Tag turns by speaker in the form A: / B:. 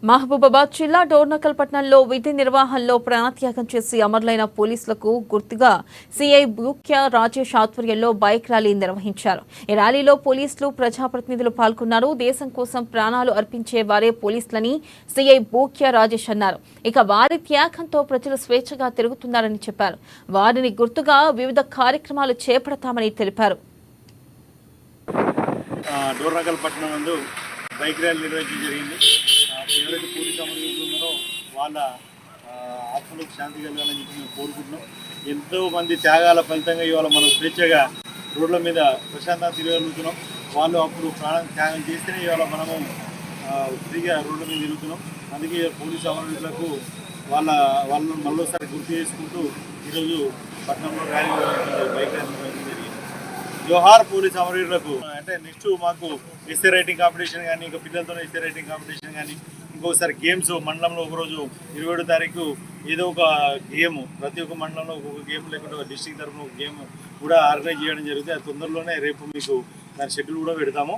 A: మహబూబాబాద్ జిల్లా డోర్నకల్ పట్టణంలో విధి నిర్వహణలో ప్రాణత్యాగం చేసి అమరులైన పోలీసులకు గుర్తుగా సిఐ బూక్య రాజేష్ ఆధ్వర్యంలో బైక్ ర్యాలీ నిర్వహించారు. ఈ ర్యాలీలో పోలీసులు, ప్రజాప్రతినిధులు పాల్గొన్నారు. దేశం కోసం ప్రాణాలు అర్పించే వారే పోలీసులని సిఐ బూక్య రాజేష్ అన్నారు. ఇక వారి త్యాగంతో ప్రజలు స్వేచ్ఛగా తిరుగుతున్నారని చెప్పారు. వారిని గుర్తుగా వివిధ కార్యక్రమాలు చేపడతామని తెలిపారు.
B: డోర్నకల్ పట్టణం నందు బైక్ ర్యాలీ నిర్వహించడం జరిగింది. ఎవరైతే పోలీసు అమరులు ఉన్నారో వాళ్ళ ఆత్మలకు శాంతి కలగాలని చెప్పి మేము కోరుకుంటున్నాం. ఎంతో మంది త్యాగాల ఫలితంగా ఇవాళ మనం స్వేచ్ఛగా రోడ్ల మీద ప్రశాంతంగా తిరగలుగుతున్నాం. వాళ్ళు అప్పుడు ప్రాణం త్యాగం చేస్తేనే ఇవాళ మనము ఫ్రీగా రోడ్ల మీద తిరుగుతున్నాం. అందుకే పోలీసు అమరులకు వాళ్ళను మళ్ళీసారి గుర్తు చేసుకుంటూ ఈరోజు పట్టణంలో ర్యాలీ బైక్ ర్యాలీ నిర్వహించడం జరిగింది. జోహార్ పోలీస్ అమరవీరులకు. అంటే నెక్స్ట్ మాకు ఎస్ఏ రైటింగ్ కాంపిటీషన్ కానీ, ఇంకా పిల్లలతో ఎస్ఏ రైటింగ్ కాంపిటీషన్ కానీ, ఇంకొకసారి గేమ్స్ మండలంలో ఒకరోజు 27వ తారీఖు ఏదో ఒక గేమ్, ప్రతి ఒక్క మండలంలో ఒక్కొక్క గేమ్ లేకుంటే ఒక డిస్ట్రిక్ట్ తరఫున ఒక గేమ్ కూడా ఆర్గనైజ్ చేయడం జరుగుతుంది. అది తొందరలోనే రేపు మీకు దాని షెడ్యూల్ కూడా పెడతాము.